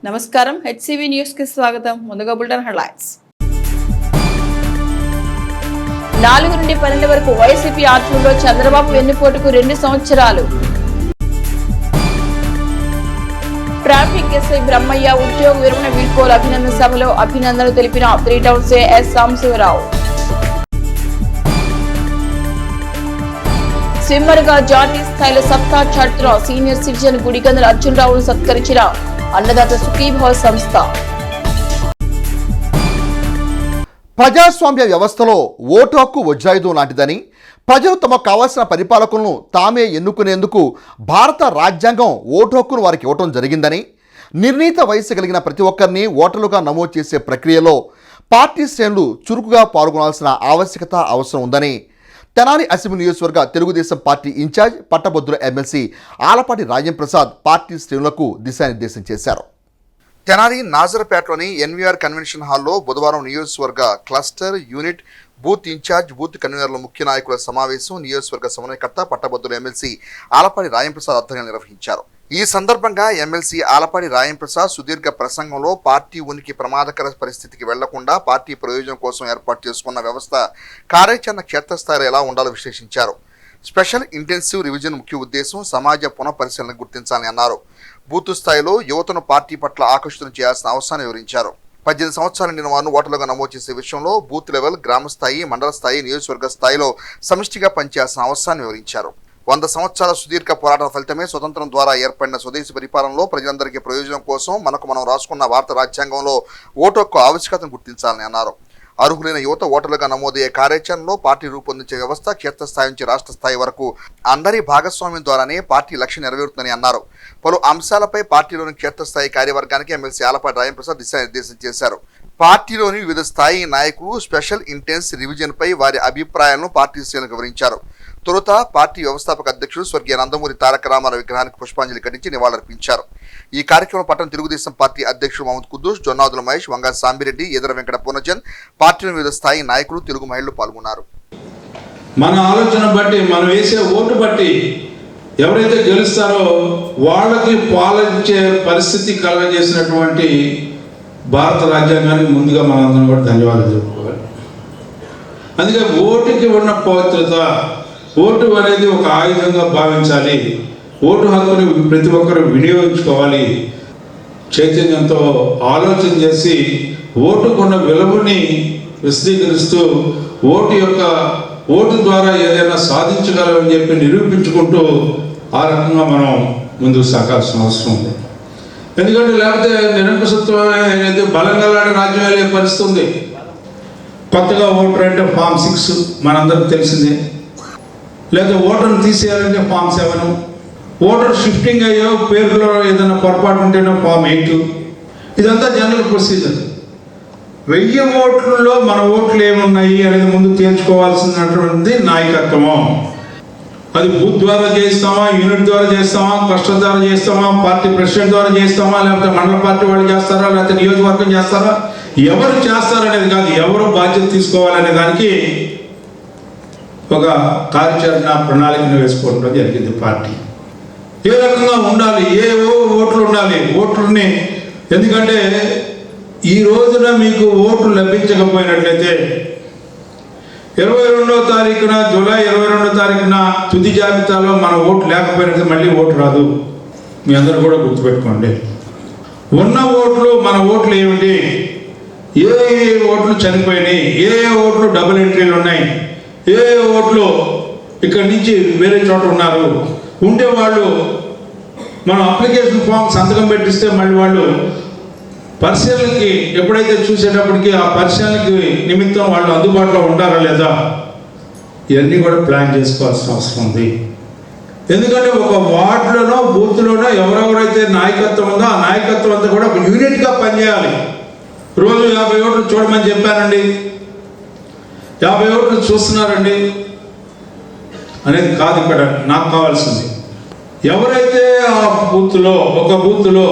నమస్కారం HCV news కి స్వాగతం. ముందుగా బులెటిన్ హెడ్లైన్స్. 4 నుండి 12 వరకు వైసీపీ ఆధ్వర్యంలో చంద్రబాబు వెన్నుపోటుకు 2 సంవత్సరాలు. ట్రాఫిక్ ఎస్ఐ బ్రహ్మయ్య ఉద్యోగ విరమణ వీడ్కోలు అభినందన సభలో అభినందనలు తెలిపిన 3 టౌన్ ఎస్ సాంబశివరావు. స్విమ్మర్ గా జాతీయ స్థాయిలో సత్తా చాటుతున్న సీనియర్ సిటిజన్ గుడిగందల అర్జునరావును సత్కరించిన అన్నదాత సుఖీభావ సంస్థ. ప్రజాస్వామ్య వ్యవస్థలో ఓటు హక్కు వజ్రాయుధం లాంటిదని, ప్రజలు తమకు కావాల్సిన పరిపాలకులను తామే ఎన్నుకునేందుకు భారత రాజ్యాంగం ఓటు హక్కును వారికి ఇవ్వటం జరిగిందని, నిర్ణీత వయసు కలిగిన ప్రతి ఒక్కరిని ఓటర్లుగా నమోదు చేసే ప్రక్రియలో పార్టీ శ్రేణులు చురుకుగా పాల్గొనాల్సిన ఆవశ్యకత అవసరం ఉందని తెనాలి అసెంబ్లీ నియోజకవర్గ తెలుగుదేశం పార్టీ ఇన్ఛార్జ్ పట్టభద్రుల ఎమ్మెల్సీ ఆలపాటి రాజేంద్రప్రసాద్ పార్టీ శ్రేణులకు దిశానిర్దేశం చేశారు. తెనాలి నాజర్పేటలోని ఎన్వీఆర్ కన్వెన్షన్ హాల్లో బుధవారం నియోజకవర్గ cluster unit booth incharge booth కన్వీనర్ల ముఖ్య నాయకుల సమావేశం నియోజకవర్గ సమన్వయకర్త పట్టభద్రుల ఎమ్మెల్సీ ఆలపాటి రాజేంద్రప్రసాద్ ఆధ్వర్యంలో నిర్వహించారు. ఈ సందర్భంగా ఎమ్మెల్సీ ఆలపాటి రాజేంద్రప్రసాద్ సుదీర్ఘ ప్రసంగంలో పార్టీ ఉనికి ప్రమాదకర పరిస్థితికి వెళ్లకుండా పార్టీ ప్రయోజనం కోసం ఏర్పాటు చేసుకున్న వ్యవస్థ కార్యాచరణ క్షేత్రస్థాయిలో ఎలా ఉండాలో విశ్లేషించారు. స్పెషల్ ఇంటెన్సివ్ రివిజన్ ముఖ్య ఉద్దేశం సమాజ పునఃపరిశీలన గుర్తించాలని అన్నారు. బూత్ స్థాయిలో యువతను పార్టీ పట్ల ఆకర్షితం చేయాల్సిన అవసరాన్ని వివరించారు. 18 సంవత్సరాల నిండిన వారిని ఓటర్లుగా నమోదు చేసే విషయంలో బూత్ లెవెల్, గ్రామ స్థాయి, మండల స్థాయి, నియోజకవర్గ స్థాయిలో సమిష్టిగా పనిచేయాల్సిన అవసరాన్ని వివరించారు. 100 సంవత్సరాల సుదీర్ఘ పోరాటాల ఫలితమే స్వతంత్రం ద్వారా ఏర్పడిన స్వదేశీ పరిపాలనలో ప్రజలందరికీ ప్రయోజనం కోసం మనం రాసుకున్న భారత రాజ్యాంగంలో ఓటు హక్కు ఆవశ్యకతను గుర్తించాలని అన్నారు. అర్హులైన యువత ఓటర్లుగా నమోదయ్యే కార్యాచరణలో పార్టీ రూపొందించే వ్యవస్థ క్షేత్రస్థాయి నుంచి రాష్ట్ర స్థాయి వరకు అందరి భాగస్వామ్యం ద్వారానే పార్టీ లక్ష్యం నెరవేరుతుందని అన్నారు. పలు అంశాలపై పార్టీలోని క్షేత్రస్థాయి కార్యవర్గానికి ఎమ్మెల్సీ ఆలపాటి రాజేంద్రప్రసాద్ దిశానిర్దేశం చేశారు. పార్టీలోని వివిధ స్థాయి నాయకులు స్పెషల్ ఇంటెన్స్ రివిజన్పై వారి అభిప్రాయాలను పార్టీ శ్రేణులకు వివరించారు. తొలుత పార్టీ వ్యవస్థాపక అధ్యక్షుడు స్వర్గీయ నందమూరి తారక రామారావు విగ్రహానికి పుష్పాంజలి ఘటించి నివాళులర్పించారు. ఈ కార్యక్రమం పట్టణ తెలుగుదేశం పార్టీ అధ్యక్షుడు మహమ్మద్ కుద్దూస్, జొన్నాదుల మహేష్, వంగా సాంబిరెడ్డి, ఎదర వెంకట పూర్ణచంద్, పార్టీలోని వివిధ స్థాయి నాయకులు, తెలుగు మహిళలు పాల్గొన్నారు. మన ఆలోచన బట్టి, మనం వేసే ఓటు బట్టి ఎవరైతే గెలుస్తారో వాళ్ళకి పాలించే పరిస్థితి కలగజేసినటువంటి భారత రాజ్యాంగానికి ముందుగా మనందరం కూడా ధన్యవాదాలు చెప్పుకోవాలి. అందుకే ఓటుకి ఉన్న పవిత్రత, ఓటు అనేది ఒక ఆయుధంగా భావించాలి. ఓటు హక్కుని ప్రతి ఒక్కరు వినియోగించుకోవాలి. చైతన్యంతో ఆలోచన చేసి ఓటుకున్న విలువని విశదీకరిస్తూ ఓటు ద్వారా ఏదైనా సాధించగలమని చెప్పి నిరూపించుకుంటూ ఆ రకంగా మనం ముందుకు సాగాల్సిన అవసరం ఉంది. ఎందుకంటే లేకపోతే నిరంకుశత్వం అనేది బలంగా రాజ్యం వెళ్ళే పరిస్థితి ఉంది. కొత్తగా ఓటర్ అంటే ఫామ్ 6 మనందరికి తెలిసిందే. లేదా ఓటర్ని తీసేయాలంటే ఫామ్ 7, ఓటర్ షిఫ్టింగ్ అయ్యో పేరులో ఏదైనా పొరపాటు ఉంటేనో ఫామ్ 8. ఇదంతా జనరల్ ప్రొసీజర్. 1000 ఓట్లలో మన ఓట్లు ఏమున్నాయి అనేది ముందు తేల్చుకోవాల్సినటువంటి నాయకత్వము. అది బూత్ ద్వారా చేస్తామా, యూనిట్ ద్వారా చేస్తామా, క్లస్టర్ ద్వారా చేస్తామా, పార్టీ ప్రెసిడెంట్ ద్వారా చేస్తామా, లేకపోతే మండల పార్టీ వాళ్ళు చేస్తారా, లేకపోతే నియోజకవర్గం చేస్తారా, ఎవరు చేస్తారనేది కాదు, ఎవరు బాధ్యత తీసుకోవాలనే దానికి ఒక కార్యాచరణ ప్రణాళికను వేసుకోవడం జరిగింది. పార్టీ ఏ రకంగా ఉండాలి, ఏ ఓట్లు ఉండాలి, ఓట్లని. ఎందుకంటే ఈ రోజున మీకు ఓట్లు లభించకపోయినట్లయితే 22వ తారీఖున, జూలై 22వ తారీఖున తుది జాబితాలో మన ఓటు లేకపోయినట్లయితే మళ్ళీ ఓటు రాదు. మీ అందరూ కూడా గుర్తుపెట్టుకోండి. ఉన్న ఓట్లు, మన ఓట్లు ఏమిటి, ఏ ఓట్లు చనిపోయినాయి, ఏ ఓట్లు డబుల్ ఎంట్రీలు ఉన్నాయి, ఏ ఓట్లు ఇక్కడి నుంచి వేరే చోట ఉన్నారు, ఉంటే వాళ్ళు మనం అప్లికేషన్ ఫామ్ సంతకం పెట్టిస్తే మళ్ళీ వాళ్ళు పరిశీలనకి ఎప్పుడైతే చూసేటప్పటికి ఆ పరిశీలనకి నిమిత్తం వాళ్ళు అందుబాటులో ఉంటారా లేదా, ఇవన్నీ కూడా ప్లాన్ చేసుకోవాల్సిన అవసరం ఉంది. ఎందుకంటే ఒక వార్డులోనో బూత్లోనో ఎవరెవరైతే నాయకత్వం ఉందో ఆ నాయకత్వం అంతా కూడా ఒక యూనిట్గా పనిచేయాలి. రోజు 50 ఓట్లు చూడమని చెప్పానండి, 50 ఓట్లు చూస్తున్నారండి అనేది కాదు. ఇక్కడ నాకు కావాల్సింది ఎవరైతే ఆ బూత్లో, ఒక బూత్లో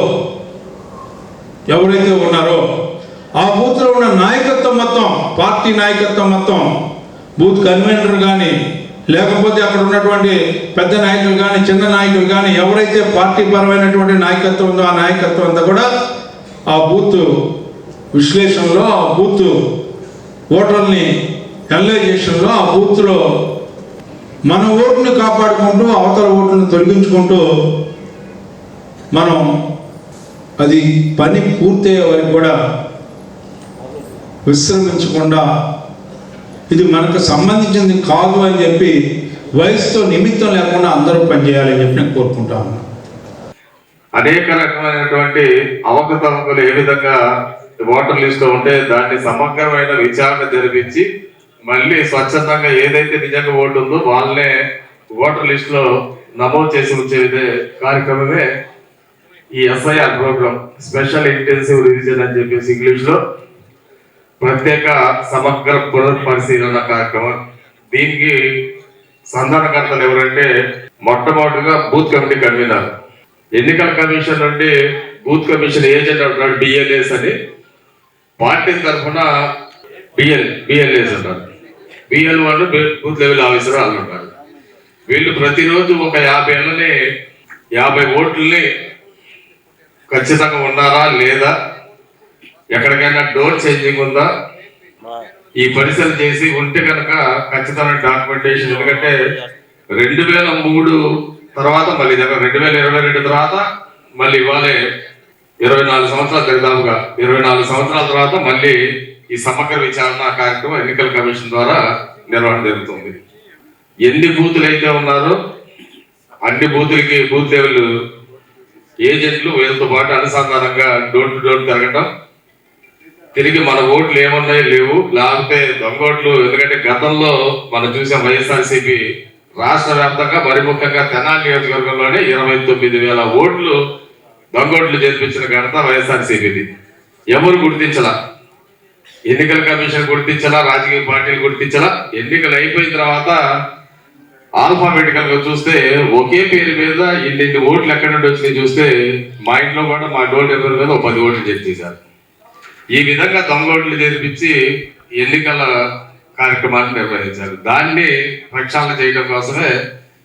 ఎవరైతే ఉన్నారో ఆ బూత్లో ఉన్న నాయకత్వం మొత్తం, పార్టీ నాయకత్వం మొత్తం, బూత్ కన్వీనర్ కానీ లేకపోతే అక్కడ ఉన్నటువంటి పెద్ద నాయకులు కానీ చిన్న నాయకులు కానీ ఎవరైతే పార్టీ పరమైనటువంటి నాయకత్వం ఉందో ఆ నాయకత్వం అంతా కూడా ఆ బూత్ విశ్లేషణలో, ఆ బూత్ ఓటర్ని అనలైజేషన్లో, ఆ బూత్లో మన ఓటుని కాపాడుకుంటూ అవతల ఓటుని తొలగించుకుంటూ మనం అది పని పూర్తయ్యే వరకు కూడా విశ్రమించకుండా ఇది మనకు సంబంధించింది కాదు అని చెప్పి వయసుతో నిమిత్తం లేకుండా అందరూ పనిచేయాలని చెప్పి నేను కోరుకుంటా ఉన్నాను. అనేక రకమైనటువంటి అవకతవకలు ఏ విధంగా ఓటర్ లిస్టులో ఉంటే దాన్ని సమగ్రమైన విచారణ జరిపించి మళ్ళీ స్వచ్ఛందంగా ఏదైతే నిజంగా ఓటు ఉందో వాళ్ళనే ఓటర్ లిస్టులో నమోదు చేసి ఉంచే కార్యక్రమమే ఈ SIR programme, special intensive revision అని చెప్పేసి ఇంగ్లీష్లో ప్రత్యేక సమగ్ర పునఃపరిశీలన కార్యక్రమం. దీనికి సంధానకర్తలు ఎవరంటే మొట్టమొదటిగా బూత్ కమిటీ కన్వీనర్, ఎన్నికల కమిషన్ నుండి బూత్ కమిషన్ ఏజెంట్ అంటారు బిఎల్ఏస్ అని, పార్టీ తరఫున బిఎల్ఏస్ అంటారు, బిఎల్ వాళ్ళు బూత్ లెవెల్ ఆఫీసర్ వాళ్ళు ఉంటారు. వీళ్ళు ప్రతిరోజు ఒక 50 ఓట్లని ఖచ్చితంగా ఉన్నారా లేదా, ఎక్కడికైనా డోర్ చేంజింగ్ ఉందా, ఈ పరిశీలన చేసి ఉంటే కనుక ఖచ్చితమైన డాక్యుమెంటేషన్. ఎందుకంటే 2003 తర్వాత మళ్ళీ 2022 తర్వాత మళ్ళీ ఇవాళే 24 సంవత్సరాలు, దాదాపుగా 24 సంవత్సరాల తర్వాత మళ్ళీ ఈ సమగ్ర విచారణ కార్యక్రమం ఎన్నికల కమిషన్ ద్వారా నిర్వహణ జరుగుతుంది. ఎన్ని బూతులు అయితే ఉన్నారో అన్ని బూతులకి బూత్ లెవెల్ ఏజెంట్లు వీళ్ళతో పాటు అనుసంధానంగా డోర్ టు డోర్ తిరగటం, తిరిగి మన ఓట్లు ఏమున్నాయి లేవు, లేకపోతే దొంగోట్లు. ఎందుకంటే గతంలో మనం చూసాం వైఎస్ఆర్సీపీ రాష్ట్ర వ్యాప్తంగా మరి ముఖ్యంగా తెనాలి నియోజకవర్గంలోనే 29,000 ఓట్లు దొంగోట్లు చేర్పించిన ఘనత వైఎస్ఆర్సీపీది. ఎవరు గుర్తించలా, ఎన్నికల కమిషన్ గుర్తించలా, రాజకీయ పార్టీలు గుర్తించలా. ఎన్నికలు అయిపోయిన తర్వాత ఆల్ఫాబెటికల్ గా చూస్తే ఒకే పేరు మీద ఇన్ని ఓట్లు ఎక్కడి నుండి వచ్చినాయి చూస్తే మా ఇంట్లో కూడా మా డోర్ నెంబర్ మీద 10 ఓట్లు చేర్చేశారు. ఈ విధంగా దొంగోట్లు చేర్పించి ఎన్నికల కార్యక్రమాన్ని నిర్వహించారు. దాన్ని ప్రక్షాళన చేయడం కోసమే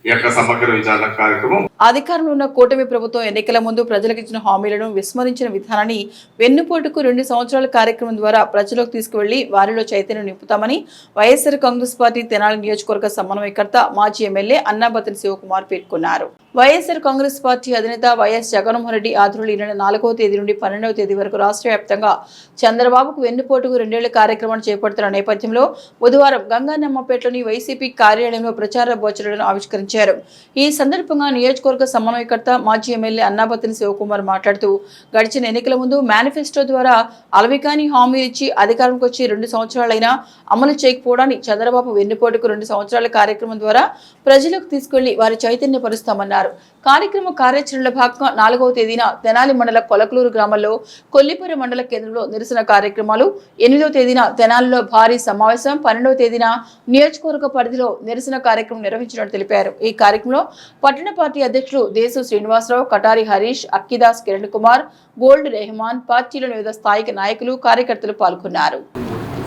ఈ యొక్క సమగ్ర విచారణ కార్యక్రమం. అధికారంలో ఉన్న కూటమి ప్రభుత్వం ఎన్నికల ముందు ప్రజలకు ఇచ్చిన హామీలను విస్మరించిన విధానాన్ని వెన్నుపోటుకు 2 సంవత్సరాల కార్యక్రమం ద్వారా ప్రజలకు తీసుకువెళ్లి వారిలో చైతన్యం నింపుతామని వైఎస్ఆర్ కాంగ్రెస్ పార్టీ తెనాలి నియోజకవర్గ సమన్వయకర్త మాజీ ఎమ్మెల్యే అన్నాబత్తిని శివకుమార్ పేర్కొన్నారు. వైఎస్ఆర్ కాంగ్రెస్ పార్టీ అధినేత వైఎస్ జగన్మోహన్ రెడ్డి ఆధ్వర్యంలో ఈ నెల 4వ తేదీ నుండి 12వ తేదీ వరకు రాష్ట్ర వ్యాప్తంగా చంద్రబాబుకు వెన్నుపోటుకు 2 ఏళ్ల కార్యక్రమాన్ని చేపడుతున్న నేపథ్యంలో బుధవారం గంగానమ్మపేటలోని వైసీపీ కార్యాలయంలో ప్రచార బోచలను ఆవిష్కరించారు. ఈ సందర్భంగా నియోజకవర్గ సమన్వయకర్త మాజీ ఎమ్మెల్యే అన్నాబత్తిని శివకుమార్ మాట్లాడుతూ గడిచిన ఎన్నికల ముందు మేనిఫెస్టో ద్వారా అలవికాని హామీలు ఇచ్చి అధికారంకి వచ్చి 2 సంవత్సరాలైనా అమలు చేయకపోవడాన్ని చంద్రబాబు వెన్నుపోటుకు 2 సంవత్సరాల కార్యక్రమం ద్వారా ప్రజలకు తీసుకెళ్లి వారి చైతన్యపరుస్తామన్నారు. కార్యక్రమ కార్యాచరణలో భాగంగా 4వ తేదీన తెనాలి మండల కొలకలూరు గ్రామంలో కొల్లిపుర మండల కేంద్రంలో నిరసన కార్యక్రమాలు, 8వ తేదీన తెనాలిలో భారీ సమావేశం, 12వ తేదీన నియోజకవర్గ పరిధిలో నిరసన కార్యక్రమం నిర్వహించినట్టు తెలిపారు. ఈ కార్యక్రమంలో పట్టణ పార్టీ అధ్యక్షులు దేశు శ్రీనివాసరావు, కటారి హరీష్, అక్కిదాస్ కిరణ్ కుమార్, గోల్డ్ రెహమాన్, పార్టీలోని వివిధ స్థాయిక నాయకులు, కార్యకర్తలు పాల్గొన్నారు.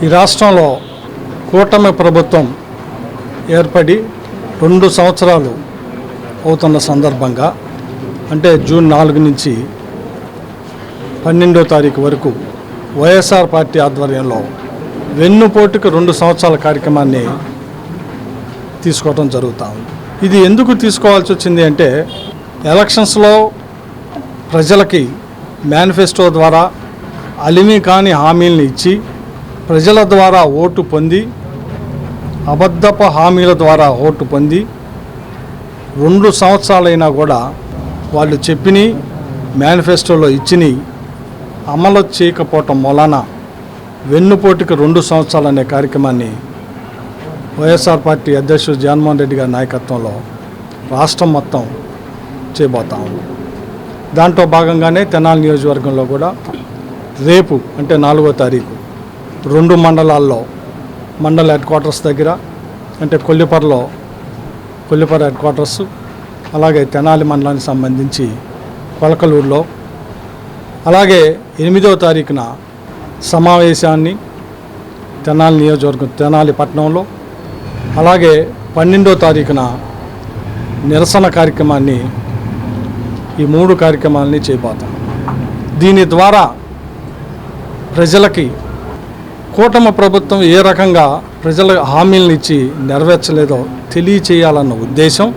ఈ రాష్ట్రంలో కూటమి ప్రభుత్వం ఏర్పడి 2 సంవత్సరాలు అవుతున్న సందర్భంగా, అంటే జూన్ 4 నుంచి 12వ తారీఖు వరకు వైఎస్ఆర్ పార్టీ ఆధ్వర్యంలో వెన్నుపోటుకు 2 సంవత్సరాల కార్యక్రమాన్ని తీసుకోవడం జరుగుతూ ఉంది. ఇది ఎందుకు తీసుకోవాల్సి వచ్చింది అంటే, ఎలక్షన్స్లో ప్రజలకి మేనిఫెస్టో ద్వారా అలిమి కాని హామీలను ఇచ్చి ప్రజల ద్వారా ఓటు పొంది, అబద్ధపు హామీల ద్వారా ఓటు పొంది 2 సంవత్సరాలైనా కూడా వాళ్ళు చెప్పిని మేనిఫెస్టోలో ఇచ్చిని అమలు చేయకపోవటం మూలాన వెన్నుపోటుకు 2 సంవత్సరాలు అనే కార్యక్రమాన్ని వైఎస్ఆర్ పార్టీ అధ్యక్షుడు జగన్మోహన్ రెడ్డి గారి నాయకత్వంలో రాష్ట్రం మొత్తం చేయబోతా ఉంది. దాంట్లో భాగంగానే తెనాలి నియోజకవర్గంలో కూడా రేపు అంటే 4వ తారీఖు 2 మండలాల్లో మండల హెడ్ క్వార్టర్స్ దగ్గర, అంటే కొల్లిపర హెడ్ క్వార్టర్స్, అలాగే తెనాలి మండలానికి సంబంధించి కొలకలూరులో, అలాగే 8వ తారీఖున సమావేశాన్ని తెనాలి నియోజకవర్గం తెనాలి పట్టణంలో, అలాగే 12వ తారీఖున నిరసన కార్యక్రమాన్ని, ఈ 3 కార్యక్రమాలని చేయబోతాం. దీని ద్వారా ప్రజలకి కూటమి ప్రభుత్వం ఏ రకంగా ప్రజల హామీలను ఇచ్చి నెరవేర్చలేదో తెలియచేయాలన్న ఉద్దేశం,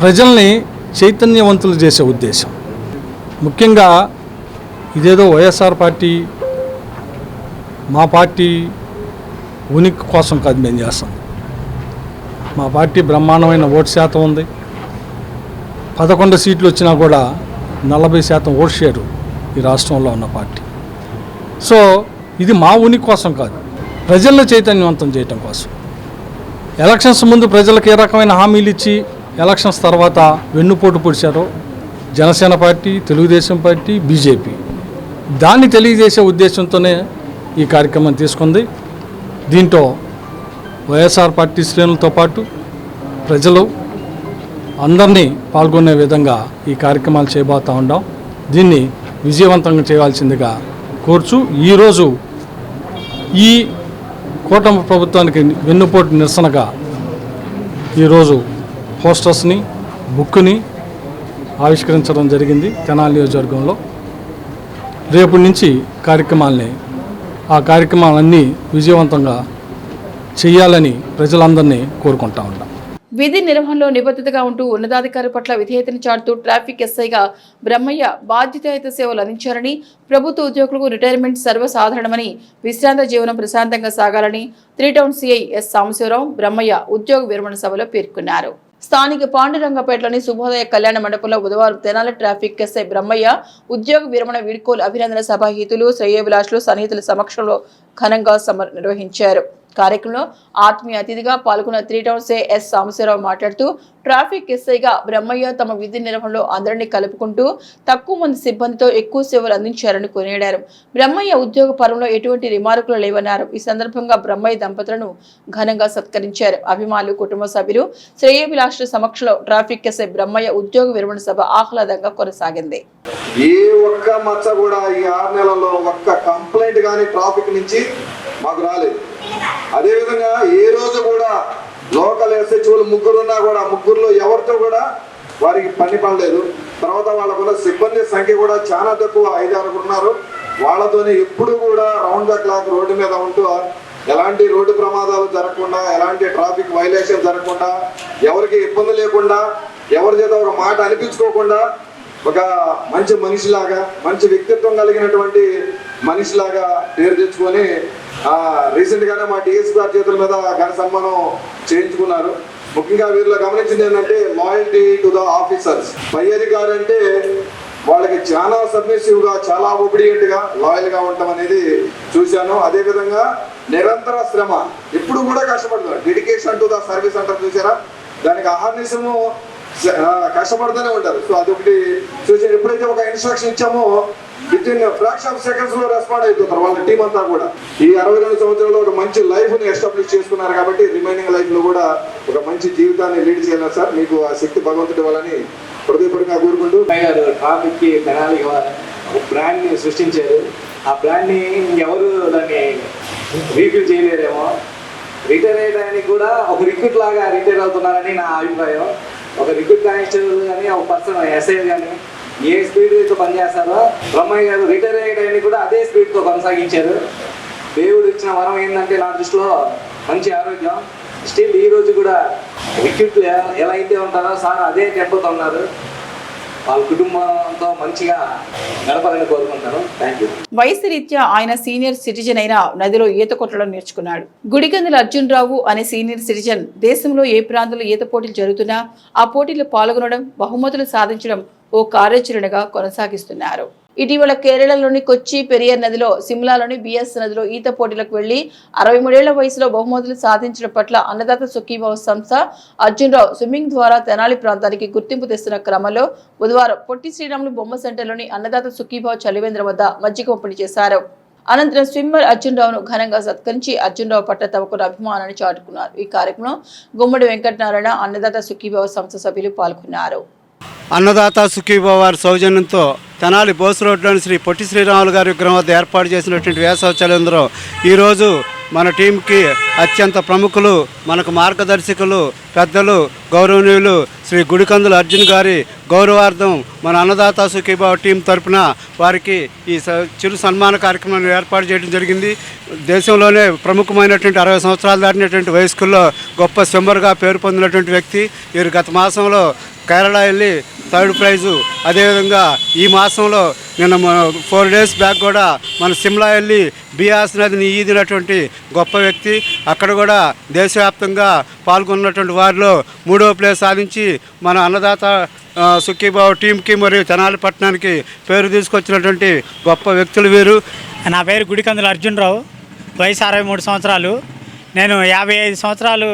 ప్రజల్ని చైతన్యవంతులు చేసే ఉద్దేశం. ముఖ్యంగా ఇదేదో వైఎస్ఆర్ పార్టీ మా పార్టీ ఉనికి కోసం కాదు మేము చేస్తాం. మా పార్టీ బ్రహ్మాండమైన ఓటు శాతం ఉంది. 11 సీట్లు వచ్చినా కూడా 40% ఓటు షేరు ఈ రాష్ట్రంలో ఉన్న పార్టీ. సో ఇది మా ఉనికి కోసం కాదు, ప్రజలను చైతన్యవంతం చేయటం కోసం. ఎలక్షన్స్ ముందు ప్రజలకు ఏ రకమైన హామీలు ఇచ్చి ఎలక్షన్స్ తర్వాత వెన్నుపోటు పొడిచారో Janasena party, Telugu Desam party, BJP, దాన్ని తెలియజేసే ఉద్దేశంతోనే ఈ కార్యక్రమం తీసుకుంది. దీంట్లో వైఎస్ఆర్ పార్టీ శ్రేణులతో పాటు ప్రజలు అందరినీ పాల్గొనే విధంగా ఈ కార్యక్రమాలు చేయబోతూ ఉన్నాం. దీన్ని విజయవంతంగా చేయాల్సిందిగా కోరుచు ఈరోజు ఈ కూటమి ప్రభుత్వానికి వెన్నుపోటు నిరసనగా ఈరోజు పోస్టర్స్ని, బుక్ని ఆవిష్కరించడం జరిగింది తెనాలి నియోజకవర్గంలో. రేపటి నుంచి ఆ కార్యక్రమాలన్నీ విజయవంతంగా చేయాలని ప్రజలందరినీ కోరుకుంటా ఉన్నాం. విధి నిర్వహణలో నిబద్ధతగా ఉంటూ ఉన్నతాధికారి పట్ల విధేయతను చాటుతూ ట్రాఫిక్ ఎస్ఐగా బ్రహ్మయ్య బాధ్యతాయుత సేవలు అందించారని, ప్రభుత్వ ఉద్యోగులకు రిటైర్మెంట్ సర్వసాధారణమని, విశ్రాంత జీవనం ప్రశాంతంగా సాగాలని 3 town CI S Sambasivarao Brahmaiah ఉద్యోగ విరమణ సభలో పేర్కొన్నారు. స్థానిక పాండురంగపేటలోని శుభోదయ కళ్యాణ మండపంలో బుధవారం తెనాలి ట్రాఫిక్ ఎస్ఐ బ్రహ్మయ్య ఉద్యోగ విరమణ వీడ్కోలు అభినందన సభ హితులు, శ్రేయోభిలాషులు, సన్నిహితుల సమక్షంలో ఘనంగా నిర్వహించారు. కార్యక్రమంలో ఆత్మీయ అతిథిగా పాల్గొన్న 3 టౌన్ సిఐ ఎస్ సాంబశివరావు మాట్లాడుతూ, ట్రాఫిక్ ఎస్ఐగా బ్రహ్మయ్య తమ విధి నిర్వహణలో అందరినీ కలుపుకుంటూ తక్కువ మంది సిబ్బందితో ఎక్కువ సేవలు అందించారని కొనియాడారు. బ్రహ్మయ్య ఉద్యోగ పరంలో ఎటువంటి రిమార్కులు లేవన్నారు. ఈ సందర్భంగా బ్రహ్మయ్య దంపతులను ఘనంగా సత్కరించారు. అభిమానులు, కుటుంబ సభ్యులు, శ్రేయోభిలాషుల సమక్షంలో ట్రాఫిక్ ఎస్ఐ బ్రహ్మయ్య ఉద్యోగ విరమణ సభ ఆహ్లాదంగా కొనసాగింది. ఏ ఒక్క మచ్చ కూడా ఈ 6 నెలల్లో ఒక్క కంప్లైంట్ కానీ ట్రాఫిక్ నుంచి మాకు రాలేదు. అదేవిధంగా ఏ రోజు కూడా లోకల్ ఎస్హెచ్ఓలు 3 ఉన్నా కూడా 3లో ఎవరితో కూడా వారికి పని పడలేదు. తర్వాత వాళ్ళకున్న సిబ్బంది సంఖ్య కూడా చాలా తక్కువ, 5-6 ఉన్నారు. వాళ్ళతోనే ఎప్పుడు కూడా రౌండ్ ద క్లాక్ రోడ్డు మీద ఉంటూ ఎలాంటి రోడ్డు ప్రమాదాలు జరగకుండా, ఎలాంటి ట్రాఫిక్ వైలేషన్ జరగకుండా, ఎవరికి ఇబ్బంది లేకుండా, ఎవరి చేత ఒక మాట అనిపించుకోకుండా ఒక మంచి మనిషిలాగా, మంచి వ్యక్తిత్వం కలిగినటువంటి మనిషిలాగా పేరు తెచ్చుకొని రీసెంట్ గానే మా డిఎస్పీ గారి చేతుల మీద ఘన సన్మానం చేయించుకున్నారు. ముఖ్యంగా వీరిలో గమనించింది ఏంటంటే లాయల్టీ టు ద ఆఫీసర్స్. పై అధికారి అంటే వాళ్ళకి చాలా సబ్మిసివ్ గా, చాలా ఒబిడియంట్ గా, లాయల్ గా ఉండటం అనేది చూశాను. అదే విధంగా నిరంతర శ్రమ, ఎప్పుడు కూడా కష్టపడుతున్నారు. డెడికేషన్ టు ద సర్వీస్ అంటారు చూసారా, దానికి అహర్నిశము కష్టపడుతూనే ఉంటారు. సో అదొకటి చూసి ఎప్పుడైతే ఒక ఇన్స్ట్రక్షన్ ఇచ్చామో with in fraction of seconds లో రెస్పాండ్ అయిపోతారు వాళ్ళ టీం అంతా కూడా. ఈ 62 సంవత్సరాల్లో ఒక మంచి లైఫ్ ని ఎస్టాబ్లిష్ చేసుకున్నారు కాబట్టి రిమైనింగ్ లైఫ్ లో కూడా ఒక మంచి జీవితాన్ని లీడ్ చేయాలి సార్. మీకు ఆ శక్తి భగవంతుడి వాళ్ళని హృదయపూర్వకంగా కోరుకుంటూ ట్రాఫిక్ కి తెనాలి బ్రాండ్ ని సృష్టించారు. ఆ బ్రాండ్ ని ఎవరు దాన్ని రీఫిల్ చేయలేరేమో. రిటైర్ అయ్యడానికి కూడా ఒక రిక్రూట్ లాగా రిటైర్ అవుతున్నారని నా అభిప్రాయం. ఒక రిక్రూట్ కానిస్టేబుల్ కానీ, ఒక పర్సన్ ఎస్ఐ కానీ ఏ స్పీడ్తో పనిచేస్తారో బ్రహ్మయ్య గారు రిటైర్ అయ్యడానికి కూడా అదే స్పీడ్తో కొనసాగించారు. దేవుడు ఇచ్చిన వరం ఏంటంటే నా దృష్టిలో మంచి ఆరోగ్యం. స్టిల్ ఈ రోజు కూడా రిక్రూట్ ఎలా అయితే ఉంటారో సార్ అదే టెంపోతో ఉన్నారు. వాళ్ళ కుటుంబంతో మంచిగా గడపాలని కోరుకుంటాను. Thank you. వయసు రీత్యా ఆయన సీనియర్ సిటిజన్ అయిన నదిలో ఈత కొట్టడం నేర్చుకున్నాడు. గుడిగందుల అర్జున్ రావు అనే సీనియర్ సిటిజన్ దేశంలో ఏ ప్రాంతంలో ఈత పోటీలు జరుగుతున్నా ఆ పోటీలో పాల్గొనడం, బహుమతులు సాధించడం ఓ కార్యాచరణగా కొనసాగిస్తున్నారు. ఇటీవల కేరళలోని కొచ్చి పెరియార్ నదిలో, సిమ్లాలోని బిఎస్ నదిలో ఈత పోటీలకు వెళ్లి 63 ఏళ్ల వయసులో బహుమతులు సాధించడం పట్ల అన్నదాత సుఖీభావ సంస్థ అర్జున్ రావు స్విమ్మింగ్ ద్వారా తెనాలి ప్రాంతానికి గుర్తింపు తెస్తున్న క్రమంలో బుధవారం పొట్టి శ్రీరాములు బొమ్మ సెంటర్లోని అన్నదాత సుఖీభావ చలివేంద్ర వద్ద మజ్జిగ పంపిణీ చేశారు. అనంతరం స్విమ్మర్ అర్జున్ రావును ఘనంగా సత్కరించి అర్జున్ రావు పట్ల తమకున్న అభిమానాన్ని చాటుకున్నారు. ఈ కార్యక్రమంలో గుమ్మడి వెంకటనారాయణ, అన్నదాత సుఖీభావ సంస్థ సభ్యులు పాల్గొన్నారు. అన్నదాత సుఖీభావ వారి సౌజన్యంతో తెనాలి బోస్ రోడ్లోని శ్రీ పొట్టి శ్రీరాములు గారి విగ్రహం వద్ద ఏర్పాటు చేసినటువంటి వేసవి చలివేంద్రం ఈరోజు మన టీంకి అత్యంత ప్రముఖులు, మనకు మార్గదర్శకులు, పెద్దలు, గౌరవనీయులు శ్రీ గుడికందుల అర్జున్ గారి గౌరవార్థం మన అన్నదాత సుఖీభావ టీం తరపున వారికి ఈ చిరు సన్మాన కార్యక్రమాన్ని ఏర్పాటు చేయడం జరిగింది. దేశంలోనే ప్రముఖమైనటువంటి 60 సంవత్సరాలు దాటినటువంటి వయస్కుల్లో గొప్ప స్విమ్మర్గా పేరు పొందినటువంటి వ్యక్తి. వీరు గత మాసంలో కేరళ వెళ్ళి 3rd ప్రైజు, అదేవిధంగా ఈ మాసంలో నిన్న 4 days బ్యాక్ కూడా మన సిమ్లా వెళ్ళి బియాస్ నదిని ఈదినటువంటి గొప్ప వ్యక్తి. అక్కడ కూడా దేశవ్యాప్తంగా పాల్గొన్నటువంటి వారిలో 3వ ప్లేస్ సాధించి మన అన్నదాత సుఖీభావ టీంకి మరియు తెనాలి పట్టణానికి పేరు తీసుకొచ్చినటువంటి గొప్ప వ్యక్తులు వీరు. నా పేరు గుడికందుల అర్జున్ రావు, వయసు 63 సంవత్సరాలు. నేను 55 సంవత్సరాలు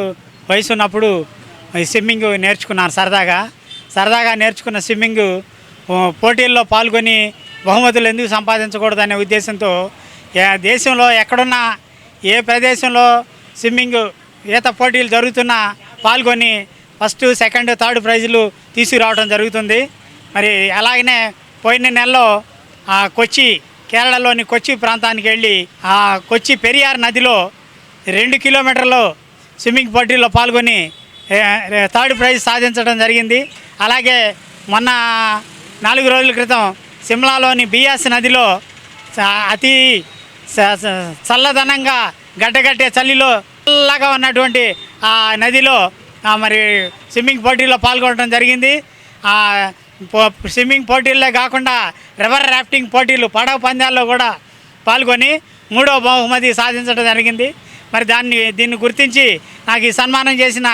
వయసు ఉన్నప్పుడు స్విమ్మింగ్ నేర్చుకున్నాను. సరదాగా నేర్చుకున్న స్విమ్మింగ్ పోటీల్లో పాల్గొని బహుమతులు ఎందుకు సంపాదించకూడదనే ఉద్దేశంతో దేశంలో ఎక్కడున్నా ఏ ప్రదేశంలో స్విమ్మింగ్ ఈత పోటీలు జరుగుతున్నా పాల్గొని 1st, 2nd, 3rd ప్రైజులు తీసుకురావడం జరుగుతుంది. మరి అలాగనే పోయిన నెలలో కేరళలోని కొచ్చి ప్రాంతానికి వెళ్ళి ఆ కొచ్చి పెరియార్ నదిలో 2 కిలోమీటర్లు స్విమ్మింగ్ పోటీల్లో పాల్గొని 3rd ప్రైజ్ సాధించడం జరిగింది. అలాగే మొన్న 4 రోజుల క్రితం సిమ్లాలోని బియాస్ నదిలో అతి చల్లదనంగా గడ్డగట్టే చలిలో చల్లగా ఉన్నటువంటి ఆ నదిలో మరి స్విమ్మింగ్ పోటీల్లో పాల్గొనడం జరిగింది. స్విమ్మింగ్ పోటీల్లో కాకుండా రివర్ రాఫ్టింగ్ పోటీలు, పడవ పందాల్లో కూడా పాల్గొని 3వ బహుమతి సాధించడం జరిగింది. మరి దీన్ని గుర్తించి నాకు ఈ సన్మానం చేసిన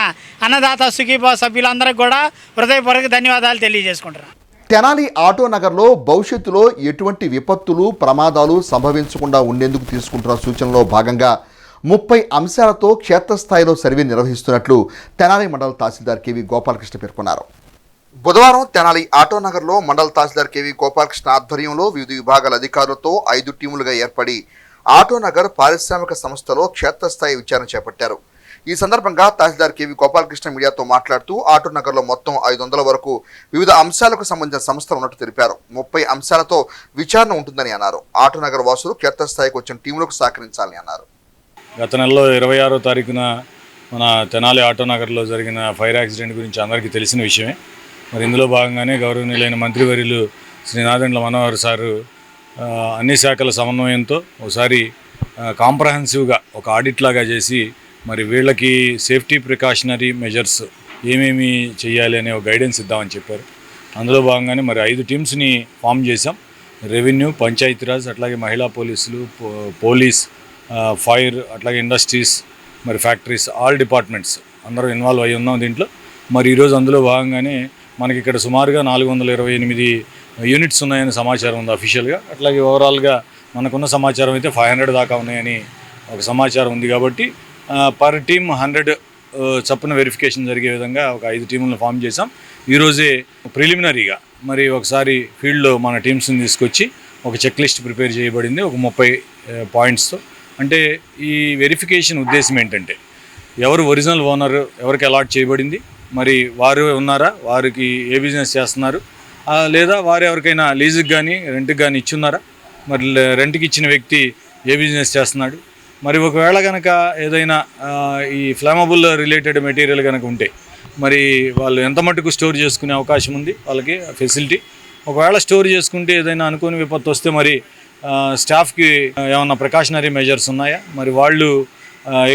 అన్నదాత సుఖీభావ సభ్యులందరికీ కూడా హృదయపూర్వక ధన్యవాదాలు తెలియజేసుకుంటున్నాను. తెనాలి ఆటో నగర్లో భవిష్యత్తులో ఎటువంటి విపత్తులు, ప్రమాదాలు సంభవించకుండా ఉండేందుకు తీసుకుంటున్న సూచనలో భాగంగా 30 అంశాలతో క్షేత్రస్థాయిలో సర్వే నిర్వహిస్తున్నట్లు తెనాలి మండల తహసీల్దార్ కేవీ గోపాలకృష్ణ పేర్కొన్నారు. బుధవారం తెనాలి ఆటో నగర్లో మండల తహసీల్దార్ కేవీ గోపాలకృష్ణ ఆధ్వర్యంలో వివిధ విభాగాల అధికారులతో 5 టీములుగా ఏర్పడి ఆటో నగర్ పారిశ్రామిక సంస్థలో క్షేత్రస్థాయి విచారణ చేపట్టారు. ఈ సందర్భంగా తహసీల్దార్ కేవీ గోపాలకృష్ణ మీడియాతో మాట్లాడుతూ ఆటో నగర్లో మొత్తం 500 వరకు వివిధ అంశాలకు సంబంధించిన సంస్థలు ఉన్నట్టు తెలిపారు. 30 అంశాలతో విచారణ ఉంటుందని అన్నారు. ఆటో నగర్ వాసులు క్షేత్రస్థాయికి వచ్చిన టీములకు సహకరించాలని అన్నారు. గత నెలలో 26వ తారీఖున మన తెనాలి ఆటో నగర్లో జరిగిన ఫైర్ యాక్సిడెంట్ గురించి అందరికీ తెలిసిన విషయమే. మరి ఇందులో భాగంగానే గౌరవనీయులైన మంత్రివర్యులు శ్రీ నాదెండ్ల మనోహర్ సారు అన్ని శాఖల సమన్వయంతో ఒకసారి కాంప్రహెన్సివ్గా ఒక ఆడిట్ లాగా చేసి మరి వీళ్ళకి సేఫ్టీ ప్రికాషనరీ మెజర్స్ ఏమేమి చేయాలి అనే ఒక గైడెన్స్ ఇద్దామని చెప్పారు. అందులో భాగంగానే మరి 5 టీమ్స్ని ఫామ్ చేశాం. రెవెన్యూ, పంచాయతీరాజ్, అట్లాగే మహిళా పోలీసులు, పోలీస్, ఫైర్, అట్లాగే ఇండస్ట్రీస్, మరి ఫ్యాక్టరీస్, ఆల్ డిపార్ట్మెంట్స్ అందరూ ఇన్వాల్వ్ అయ్యి ఉన్నాం దీంట్లో. మరి ఈరోజు అందులో భాగంగానే మనకి ఇక్కడ సుమారుగా 428 యూనిట్స్ ఉన్నాయని సమాచారం ఉంది అఫీషియల్గా. అట్లాగే ఓవరాల్గా మనకున్న సమాచారం అయితే 500 దాకా ఉన్నాయని ఒక సమాచారం ఉంది. కాబట్టి పర్ టీమ్ 100 చప్పున వెరిఫికేషన్ జరిగే విధంగా ఒక 5 టీములను ఫామ్ చేసాం. ఈరోజే ప్రిలిమినరీగా మరి ఒకసారి ఫీల్డ్లో మన టీమ్స్ని తీసుకొచ్చి ఒక చెక్ లిస్ట్ ప్రిపేర్ చేయబడింది ఒక 30 పాయింట్స్తో. అంటే ఈ వెరిఫికేషన్ ఉద్దేశం ఏంటంటే ఎవరు ఒరిజినల్ ఓనర్, ఎవరికి అలాట్ చేయబడింది, మరి వారు ఉన్నారా, వారికి ఏ బిజినెస్ చేస్తున్నారు, లేదా వారు ఎవరికైనా లీజుకి కానీ రెంట్కి కానీ ఇచ్చున్నారా, మరి రెంట్కి ఇచ్చిన వ్యక్తి ఏ బిజినెస్ చేస్తున్నాడు, మరి ఒకవేళ కనుక ఏదైనా ఈ ఫ్లామబుల్ రిలేటెడ్ మెటీరియల్ కనుక ఉంటే మరి వాళ్ళు ఎంత మట్టుకు స్టోర్ చేసుకునే అవకాశం ఉంది, వాళ్ళకి ఫెసిలిటీ. ఒకవేళ స్టోర్ చేసుకుంటే ఏదైనా అనుకోని విపత్తు వస్తే మరి స్టాఫ్కి ఏమన్నా ప్రికాషనరీ మెజర్స్ ఉన్నాయా, మరి వాళ్ళు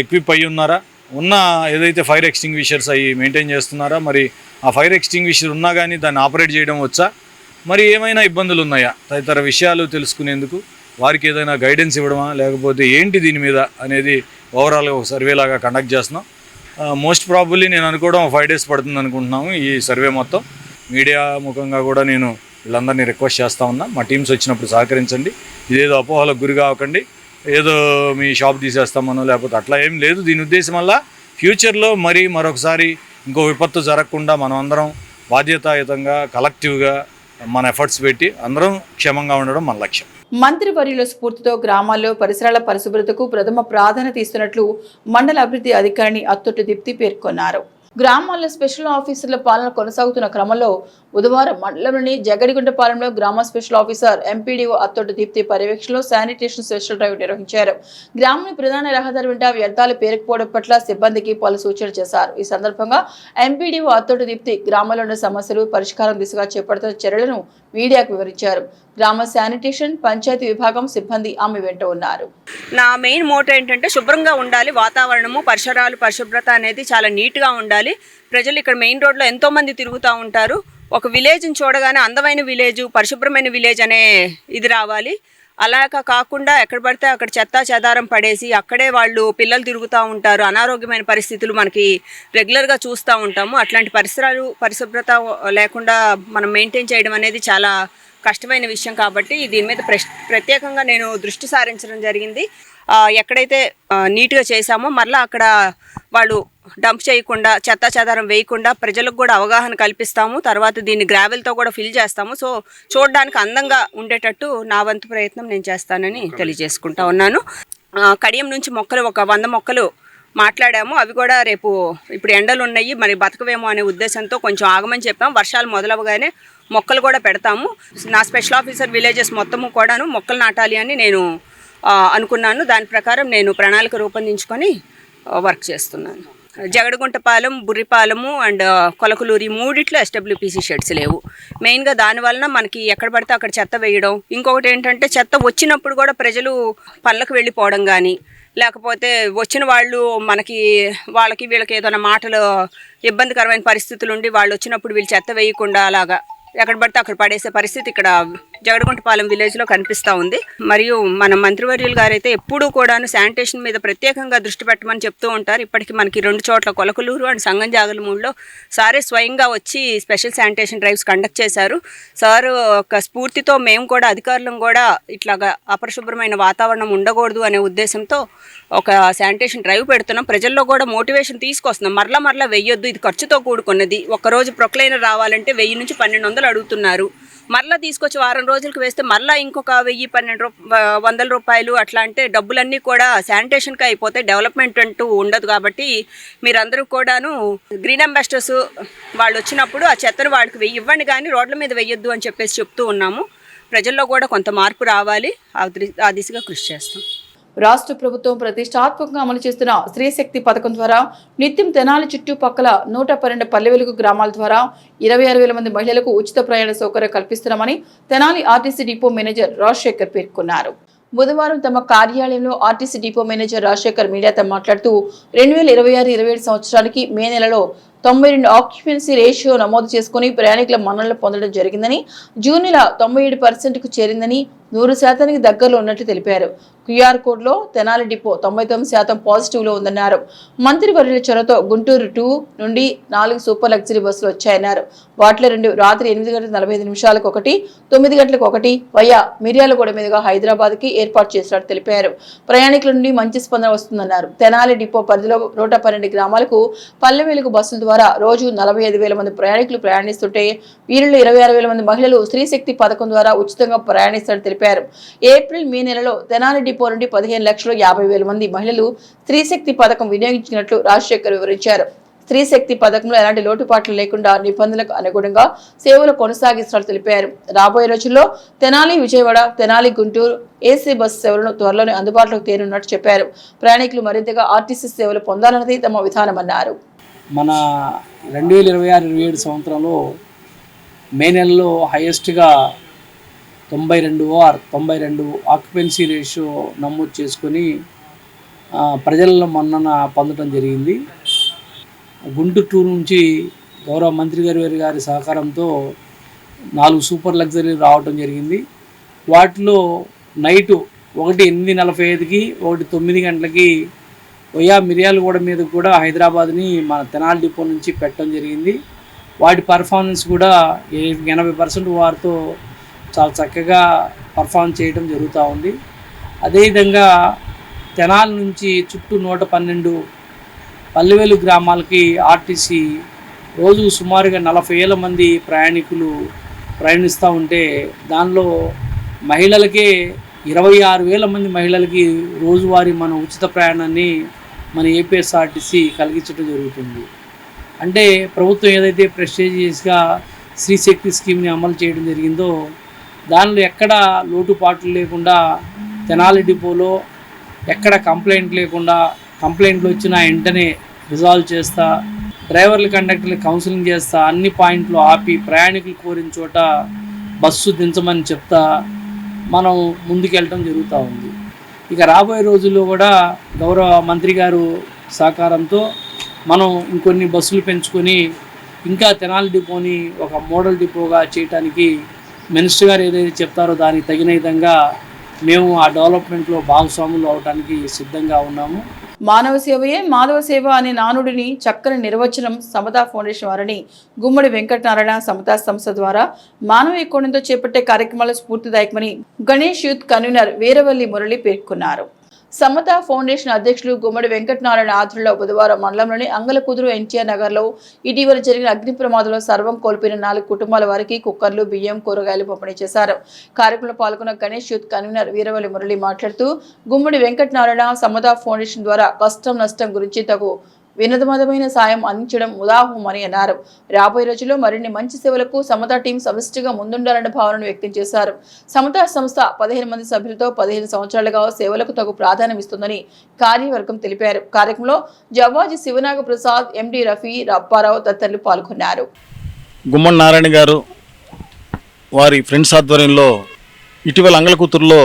ఎక్విప్ అయ్యి ఉన్నారా, ఉన్న ఏదైతే ఫైర్ ఎక్స్టింగ్విషర్స్ అవి మెయింటైన్ చేస్తున్నారా, మరి ఆ ఫైర్ ఎక్స్టింగ్విషర్ ఉన్నా కానీ దాన్ని ఆపరేట్ చేయడం వచ్చా, మరి ఏమైనా ఇబ్బందులు ఉన్నాయా, తదితర విషయాలు తెలుసుకునేందుకు వారికి ఏదైనా గైడెన్స్ ఇవ్వడమా, లేకపోతే ఏంటి దీని మీద అనేది ఓవరాల్గా ఒక సర్వే లాగా కండక్ట్ చేస్తున్నాం. మోస్ట్ ప్రాబబ్లీ నేను అనుకోవడం 5 days పడుతుంది అనుకుంటున్నాము ఈ సర్వే మొత్తం. మీడియా ముఖంగా కూడా నేను వీళ్ళందరినీ రిక్వెస్ట్ చేస్తూ ఉన్నా, మా టీమ్స్ వచ్చినప్పుడు సహకరించండి. ఇదేదో అపోహలకు గురి కాకండి, ఏదో మీ షాప్ తీసేస్తామనో లేకపోతే అట్లా ఏం లేదు. దీని ఉద్దేశం వల్ల ఫ్యూచర్లో మరొకసారి ఇంకో విపత్తు జరగకుండా మనం అందరం బాధ్యతాయుతంగా కలెక్టివ్గా మన ఎఫర్ట్స్ పెట్టి అందరం క్షేమంగా ఉండడం మన లక్ష్యం. మంత్రివర్యుల స్ఫూర్తితో గ్రామాల్లో పరిసరాల పరిశుభ్రతకు ప్రథమ ప్రాధాన్యత ఇస్తున్నట్లు మండల అభివృద్ధి అధికారిని అత్తొట్టి దీప్తి పేర్కొన్నారు. గ్రామాల్లో స్పెషల్ ఆఫీసర్ల పాలన కొనసాగుతున్న క్రమంలో బుధవారం మండలంలోని జగడిగుంటపాలెంలో గ్రామ special officer MPDO Attoti Deepti పర్యవేక్షణలో శానిటేషన్ స్పెషల్ డ్రైవ్ నిర్వహించారు. గ్రామంలో ప్రధాన రహదారి వెంట వ్యర్థాలు పేరుకుపోవడం పట్ల సిబ్బందికి పలు సూచనలు చేశారు. ఈ సందర్భంగా ఎంపీడీఓ అత్తోటి దీప్తి గ్రామంలో ఉన్న సమస్యలు పరిష్కారం దిశగా చేపడుతున్న చర్యలను మీడియాకు వివరించారు. గ్రామ శానిటేషన్ పంచాయతీ విభాగం సిబ్బంది ఆమె వెంట ఉన్నారు. నా మెయిన్ మోటో ఏంటంటే శుభ్రంగా ఉండాలి, వాతావరణము పరిసరాలు పరిశుభ్రత అనేది చాలా నీట్గా ఉండాలి. ప్రజలు ఇక్కడ మెయిన్ రోడ్లో ఎంతోమంది తిరుగుతూ ఉంటారు. ఒక విలేజ్ని చూడగానే అందమైన విలేజ్, పరిశుభ్రమైన విలేజ్ అనే ఇది రావాలి. అలాగా కాకుండా ఎక్కడ పడితే అక్కడ చెత్త చెదారం పడేసి అక్కడే వాళ్ళు పిల్లలు తిరుగుతూ ఉంటారు. అనారోగ్యమైన పరిస్థితులు మనకి రెగ్యులర్గా చూస్తూ ఉంటాము. అట్లాంటి పరిసరాలు పరిశుభ్రత లేకుండా మనం మెయింటైన్ చేయడం అనేది చాలా కష్టమైన విషయం. కాబట్టి దీని మీద ప్రత్యేకంగా నేను దృష్టి సారించడం జరిగింది. ఎక్కడైతే నీట్గా చేశామో మరలా అక్కడ వాళ్ళు డంప్ చేయకుండా చెత్త చెదారం వేయకుండా ప్రజలకు కూడా అవగాహన కల్పిస్తాము. తర్వాత దీన్ని గ్రావెల్తో కూడా ఫిల్ చేస్తాము. సో చూడడానికి అందంగా ఉండేటట్టు నా వంతు ప్రయత్నం నేను చేస్తానని తెలియజేసుకుంటా ఉన్నాను. కడియం నుంచి మొక్కలు ఒక 100 మొక్కలు మాట్లాడాము. అవి కూడా రేపు ఇప్పుడు ఎండలు ఉన్నాయి మరి బతకవేమో అనే ఉద్దేశంతో కొంచెం ఆగమని చెప్పాము. వర్షాలు మొదలవగానే మొక్కలు కూడా పెడతాము. నా స్పెషల్ ఆఫీసర్ విలేజెస్ మొత్తము కూడాను మొక్కలు నాటాలి అని నేను అనుకున్నాను. దాని ప్రకారం నేను ప్రణాళిక రూపొందించుకొని వర్క్ చేస్తున్నాను. జగడగుంటపాలెం, బుర్రిపాలెము అండ్ కొలకలూరి మూడిట్లో SWPC షెడ్స్ లేవు. మెయిన్గా దానివలన మనకి ఎక్కడ పడితే అక్కడ చెత్త వేయడం. ఇంకొకటి ఏంటంటే చెత్త వచ్చినప్పుడు కూడా ప్రజలు పళ్ళకు వెళ్ళిపోవడం కానీ, లేకపోతే వచ్చిన వాళ్ళు వాళ్ళకి వీళ్ళకి ఏదైనా మాటలు ఇబ్బందికరమైన పరిస్థితులు ఉండి వాళ్ళు వచ్చినప్పుడు వీళ్ళు చెత్త వేయకుండా అలాగా ఎక్కడ పడితే అక్కడ పడేసే పరిస్థితి ఇక్కడ జగడగుంటపాలెం విలేజ్లో కనిపిస్తూ ఉంది. మరియు మన మంత్రివర్యులు గారైతే ఎప్పుడూ కూడాను శానిటేషన్ మీద ప్రత్యేకంగా దృష్టి పెట్టమని చెప్తూ ఉంటారు. ఇప్పటికీ మనకి 2 చోట్ల కొలకలూరు అండ్ సంగంజాగలమూడిలో సారే స్వయంగా వచ్చి స్పెషల్ శానిటేషన్ డ్రైవ్స్ కండక్ట్ చేశారు. సార్ ఒక స్ఫూర్తితో మేము కూడా అధికారులను కూడా ఇట్లాగా అపరిశుభ్రమైన వాతావరణం ఉండకూడదు అనే ఉద్దేశంతో ఒక శానిటేషన్ డ్రైవ్ పెడుతున్నాం. ప్రజల్లో కూడా మోటివేషన్ తీసుకొస్తున్నాం. మరలా వెయ్యొద్దు, ఇది ఖర్చుతో కూడుకున్నది. ఒక్కరోజు ప్రొక్లైనర్ రావాలంటే 1000 నుంచి 1200 అడుగుతున్నారు. మరలా తీసుకొచ్చి వారం రోజులకు వేస్తే మరలా ఇంకొక 1000-1200 రూపాయలు అట్లా అంటే డబ్బులన్నీ కూడా శానిటేషన్కి అయిపోతాయి. డెవలప్మెంట్ అంటూ ఉండదు. కాబట్టి మీరందరూ కూడాను గ్రీన్ అంబాసిడర్స్ వాళ్ళు వచ్చినప్పుడు ఆ చెత్తను వాళ్ళకి ఇవ్వండి కానీ రోడ్ల మీద వెయ్యొద్దు అని చెప్పేసి చెప్తూ ఉన్నాము. ప్రజల్లో కూడా కొంత మార్పు రావాలి. ఆ దిశగా కృషి చేస్తాం. రాష్ట్ర ప్రభుత్వం ప్రతిష్టాత్మకంగా అమలు చేస్తున్న స్త్రీశక్తి పథకం ద్వారా నిత్యం తెనాలి చుట్టుపక్కల 112 పల్లె వెలుగు గ్రామాల ద్వారా 26,000 మంది మహిళలకు ఉచిత ప్రయాణ సౌకర్యం కల్పిస్తున్నామని Tenali RTC depot manager Rajasekhar పేర్కొన్నారు. బుధవారం తమ కార్యాలయంలో ఆర్టీసీ డిపో మేనేజర్ రాజశేఖర్ మీడియాతో మాట్లాడుతూ 2026-27 సంవత్సరానికి మే నెలలో 92 ఆక్యుపెన్సీ రేషియో నమోదు చేసుకుని ప్రయాణికుల మన్ననలు పొందడం జరిగిందని, జూన్ నెల 97%కు చేరిందని, 100% దగ్గరలో ఉన్నట్లు తెలిపారు. క్యూఆర్ కోడ్లో తెనాలి డిపో 99% పాజిటివ్లో ఉందన్నారు. మంత్రివర్యుల చొరవతో గుంటూరు 2 నుండి 4 సూపర్ లగ్జరీ బస్సులు వచ్చాయన్నారు. వాటిలో 2 రాత్రి 8:45 ఒకటి, 9 గంటలకు ఒకటి వయా మిర్యాలగూడ మీదుగా హైదరాబాద్కి ఏర్పాటు చేసినట్టు తెలిపారు. ప్రయాణికుల నుండి మంచి స్పందన వస్తుందన్నారు. తెనాలి డిపో పరిధిలో 112 గ్రామాలకు పల్లె వెలుగు బస్సుల ద్వారా రోజు 45,000 మంది ప్రయాణికులు ప్రయాణిస్తుంటే వీరిలో 26,000 మంది మహిళలు స్త్రీశక్తి పథకం ద్వారా ఉచితంగా ప్రయాణిస్తారని తెలిపారు. ఏప్రిల్ మే నెలలో తెనాలి డిపో నుండి 15,50,000 మంది మహిళలు స్త్రీశక్తి పథకం వినియోగించినట్లు రాజశేఖర్ వివరించారు. స్త్రీశక్తి పథకంలో ఎలాంటి లోటుపాట్లు లేకుండా నిబంధనలకు అనుగుణంగా సేవలు కొనసాగిస్తున్నట్లు తెలిపారు. రాబోయే రోజుల్లో తెనాలి విజయవాడ, తెనాలి గుంటూరు ఏసీ బస్సు సేవలను త్వరలోనే అందుబాటులోకి తేనున్నట్టు చెప్పారు. ప్రయాణికులు మరింతగా ఆర్టీసీ సేవలు పొందాలన్నది తమ విధానమన్నారు. మన 2026-27 సంవత్సరంలో మే నెలలో హైయెస్ట్గా 92 ఆక్యుపెన్సీ రేషియో నమోదు చేసుకొని ప్రజలలో మన్నన పొందడం జరిగింది. గుంటూరు 2 నుంచి గౌరవ మంత్రి గారి సహకారంతో 4 సూపర్ లగ్జరీ రావడం జరిగింది. వాటిలో నైటు ఒకటి 8:45కి, ఒకటి 9 గంటలకి వయా మిర్యాలగూడ మీద కూడా హైదరాబాద్ని మన తెనాలి డిపో నుంచి పెట్టడం జరిగింది. వాటి పర్ఫార్మెన్స్ కూడా 80% వారితో చాలా చక్కగా పర్ఫార్మ్ చేయడం జరుగుతూ ఉంది. అదేవిధంగా తెనాలి నుంచి చుట్టూ 112 పల్లెవేలు గ్రామాలకి ఆర్టీసీ రోజు సుమారుగా 40,000 మంది ప్రయాణికులు ప్రయాణిస్తూ ఉంటే దానిలో మహిళలకే 26,000 మంది మహిళలకి రోజువారీ మన ఉచిత ప్రయాణాన్ని మన ఏపీఎస్ఆర్టీసీ కలిగించడం జరుగుతుంది. అంటే ప్రభుత్వం ఏదైతే ప్రెస్టీజియస్గా శ్రీశక్తి స్కీమ్ని అమలు చేయడం జరిగిందో దానిలో ఎక్కడ లోటుపాట్లు లేకుండా తెనాలి డిపోలో ఎక్కడ కంప్లైంట్ లేకుండా కంప్లైంట్లు వచ్చినా వెంటనే రిజాల్వ్ చేస్తా, డ్రైవర్లు కండక్టర్లు కౌన్సిలింగ్ చేస్తా, అన్ని పాయింట్లు ఆపి ప్రయాణికులు కోరిన చోట బస్సు దించమని చెప్తా మనం ముందుకెళ్ళటం జరుగుతూ ఉంది. ఇక రాబోయే రోజుల్లో కూడా గౌరవ మంత్రి గారు సహకారంతో మనం ఇంకొన్ని బస్సులు పెంచుకొని ఇంకా తెనాలి డిపోని ఒక మోడల్ డిపోగా చేయడానికి మినిస్టర్ గారు ఏదైతే చెప్తారో దానికి తగిన విధంగా మేము ఆ డెవలప్మెంట్లో భాగస్వాములు అవడానికి సిద్ధంగా ఉన్నాము. మానవ సేవయే మాధవ సేవ అనే నానుడిని చక్కని నిర్వచనం సమతా ఫౌండేషన్ వారిని గుమ్మడి వెంకటనారాయణ సమతా సంస్థ ద్వారా మానవీయ కోణంతో చేపట్టే కార్యక్రమాలు స్ఫూర్తిదాయకమని గణేష్ యూత్ కన్వీనర్ వీరవల్లి మురళి పేర్కొన్నారు. సమతా ఫౌండేషన్ అధ్యక్షులు గుమ్మడి వెంకటనారాయణ ఆధ్వర్యంలో బుధవారం మండలంలోని అంగలకుదురు ఎన్టీఆర్ నగర్లో ఇటీవల జరిగిన అగ్ని ప్రమాదంలో సర్వం కోల్పోయిన 4 కుటుంబాల వారికి కుక్కర్లు, బియ్యం, కూరగాయలు పంపిణీ చేశారు. కార్యక్రమంలో పాల్గొన్న గణేష్ యూత్ కన్వీనర్ వీరవల్లి మురళి మాట్లాడుతూ గుమ్మడి వెంకటనారాయణ సమతా ఫౌండేషన్ ద్వారా కష్టం నష్టం గురించి తగు వినోదమైన సాయం అందించడం ఉదాహరణమని అన్నారు. రాబోయే రోజుల్లో మరిన్ని మంచి సేవలకు సమతా టీం సమిష్టిగా ముందుండాలన్న భావనను వ్యక్తం చేశారు. సమతా సంస్థ 15 మంది సభ్యులతో 15 సంవత్సరాలుగా సేవలకు తగు ప్రాధాన్యం ఇస్తుందని కార్యవర్గం తెలిపారు. కార్యక్రమంలో జవ్వాజీ శివనాగ ప్రసాద్, ఎండి రఫీ, రప్పారావు తదితరులు పాల్గొన్నారు. గుమ్మడి నారాయణ గారు వారి ఫ్రెండ్స్ ఆధ్వర్యంలో ఇటీవల అంగలకూతురులో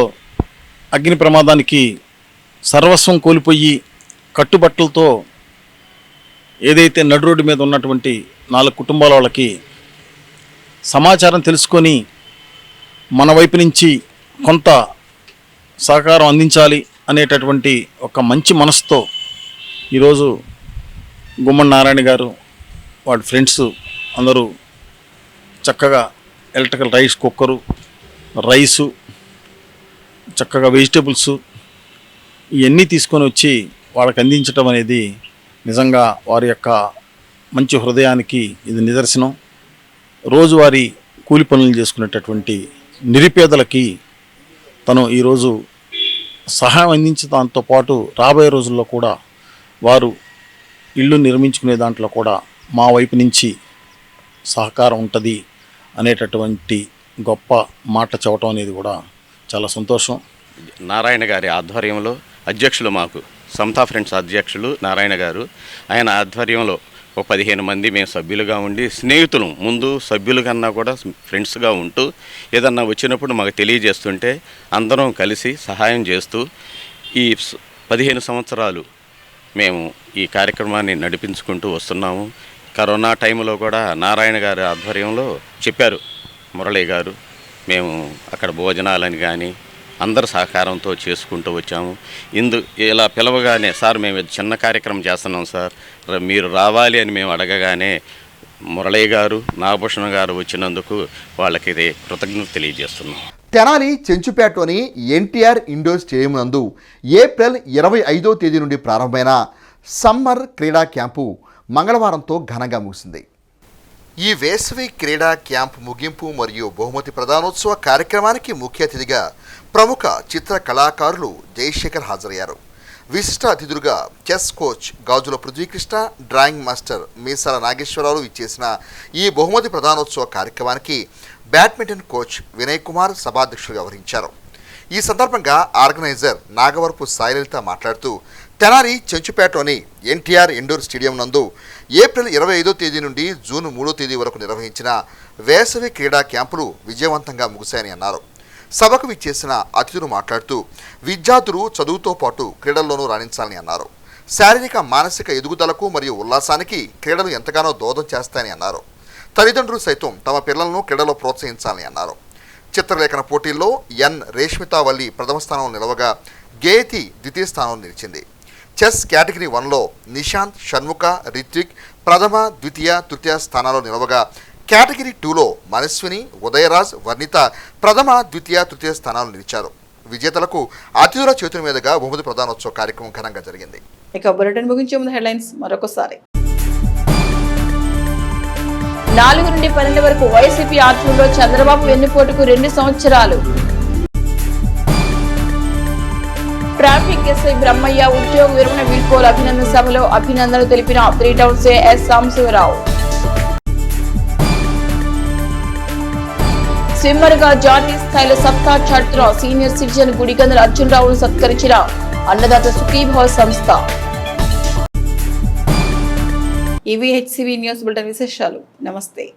అగ్ని ప్రమాదానికి సర్వస్వం కోల్పోయి కట్టుబట్టలతో ఏదైతే నడు రోడ్డు మీద ఉన్నటువంటి 4 కుటుంబాల వాళ్ళకి సమాచారం తెలుసుకొని మన వైపు నుంచి కొంత సహకారం అందించాలి అనేటటువంటి ఒక మంచి మనసుతో ఈరోజు గుమ్మడి నారాయణ గారు వాడి ఫ్రెండ్స్ అందరూ చక్కగా ఎలక్ట్రికల్ రైస్ కుక్కరు, రైసు, చక్కగా వెజిటేబుల్స్ ఇవన్నీ తీసుకొని వచ్చి వాళ్ళకి అందించడం అనేది నిజంగా వారి యొక్క మంచి హృదయానికి ఇది నిదర్శనం. రోజువారీ కూలి పనులు చేసుకునేటటువంటి నిరుపేదలకి తను ఈరోజు సహాయం అందించడంతో పాటు రాబోయే రోజుల్లో కూడా వారు ఇల్లు నిర్మించుకునే దాంట్లో కూడా మా వైపు నుంచి సహకారం ఉంటుంది అనేటటువంటి గొప్ప మాట చెప్పడం అనేది కూడా చాలా సంతోషం. నారాయణ గారి ఆధ్వర్యంలో అధ్యక్షులు మాకు సమతా ఫ్రెండ్స్ అధ్యక్షులు నారాయణ గారు, ఆయన ఆధ్వర్యంలో ఒక 15 మంది మేము సభ్యులుగా ఉండి స్నేహితులు, ముందు సభ్యుల కన్నా కూడా ఫ్రెండ్స్గా ఉంటూ ఏదన్నా వచ్చినప్పుడు మాకు తెలియజేస్తుంటే అందరం కలిసి సహాయం చేస్తూ ఈ 15 సంవత్సరాలు మేము ఈ కార్యక్రమాన్ని నడిపించుకుంటూ వస్తున్నాము. కరోనా టైంలో కూడా నారాయణ గారి ఆధ్వర్యంలో చెప్పారు మురళి గారు, మేము అక్కడ భోజనాలని కానీ అందరు సహకారంతో చేసుకుంటూ వచ్చాము. ఇలా పిలవగానే సార్ మేము చిన్న కార్యక్రమం చేస్తున్నాం సార్, మీరు రావాలి అని మేము అడగగానే మురళి గారు, నాగభూషణ గారు వచ్చినందుకు వాళ్ళకి ఇది కృతజ్ఞత తెలియజేస్తున్నాం. తెనాలి చెంచుపేటలోని ఎన్టీఆర్ ఇండోర్ స్టేడియం నందు ఏప్రిల్ 25వ తేదీ నుండి ప్రారంభమైన సమ్మర్ క్రీడా క్యాంపు మంగళవారంతో ఘనంగా ముగిసింది. ఈ వేసవి క్రీడా క్యాంప్ ముగింపు మరియు బహుమతి ప్రదానోత్సవ కార్యక్రమానికి ముఖ్య అతిథిగా ప్రముఖ చిత్ర కళాకారులు జయశేఖర్ హాజరయ్యారు. విశిష్ట అతిథులుగా చెస్ కోచ్ గాజుల పృథ్వీకృష్ణ, డ్రాయింగ్ మాస్టర్ మీసాల నాగేశ్వరరావు ఇచ్చేసిన ఈ బహుమతి ప్రదానోత్సవ కార్యక్రమానికి బ్యాడ్మింటన్ కోచ్ వినయ్ కుమార్ సభాధ్యక్షులుగా వ్యవహరించారు. ఈ సందర్భంగా ఆర్గనైజర్ నాగవరపు సాయిలలిత మాట్లాడుతూ తెనాలి చెంచుపేటలోని ఎన్టీఆర్ ఇండోర్ స్టేడియం నందు ఏప్రిల్ 25వ తేదీ నుండి జూన్ 3వ తేదీ వరకు నిర్వహించిన వేసవి క్రీడా క్యాంపులు విజయవంతంగా ముగిశాయని అన్నారు. సభకు విచ్చేసిన అతిథులు మాట్లాడుతూ విద్యార్థులు చదువుతో పాటు క్రీడల్లోనూ రాణించాలని అన్నారు. శారీరక మానసిక ఎదుగుదలకు మరియు ఉల్లాసానికి క్రీడలు ఎంతగానో దోహదం చేస్తాయని అన్నారు. తల్లిదండ్రులు సైతం తమ పిల్లలను క్రీడలో ప్రోత్సహించాలని అన్నారు. చిత్రలేఖన పోటీల్లో ఎన్ రేష్మితావల్లి ప్రథమ స్థానంలో నిలవగా గేయతి ద్వితీయ స్థానంలో నిలిచింది. చెస్ కేటగిరీ 1లో నిశాంత్, షణ్ముఖ, రిత్విక్ ప్రథమ, ద్వితీయ, తృతీయ స్థానాల్లో నిలవగా కేటగిరీ 2లో మనస్విని, ఉదయరాజ్, వర్ణిత ప్రథమ, ద్వితీయ, తృతీయ స్థానాలు నిలిచారు. విజేతలకు అతిథుల చేతుల మీదుగా బహుమతి ప్రదానోత్సవ కార్యక్రమం ఘనంగా జరిగింది. ఇక బులెటిన్ ముగించే ముందు హెడ్లైన్స్ మరొకసారి. 4 నుండి 12 వరకు వైసీపీ ఆధ్వర్యంలో చంద్రబాబు వెన్నుపోటుకు 2 సంవత్సరాలు. ట్రాఫిక్ ఎస్ఐ బ్రహ్మయ్య ఉద్యోగ విరమణ వీడ్కోలు అభినందన సభలో అభినందనలు తెలిపిన 3 టౌన్స్ ఎస్ సాంబశివరావు. స్విమ్మర్ గా జాతీయ స్థాయిలో సత్తా చాటుతున్న సీనియర్ సిటిజన్ గుడిగందల అర్జునరావును సత్కరించిన అన్నదాత సుఖీభావ సంస్థ. ఇవి హెచ్సివి న్యూస్ బులెటిన్ విశేషాలు. నమస్తే.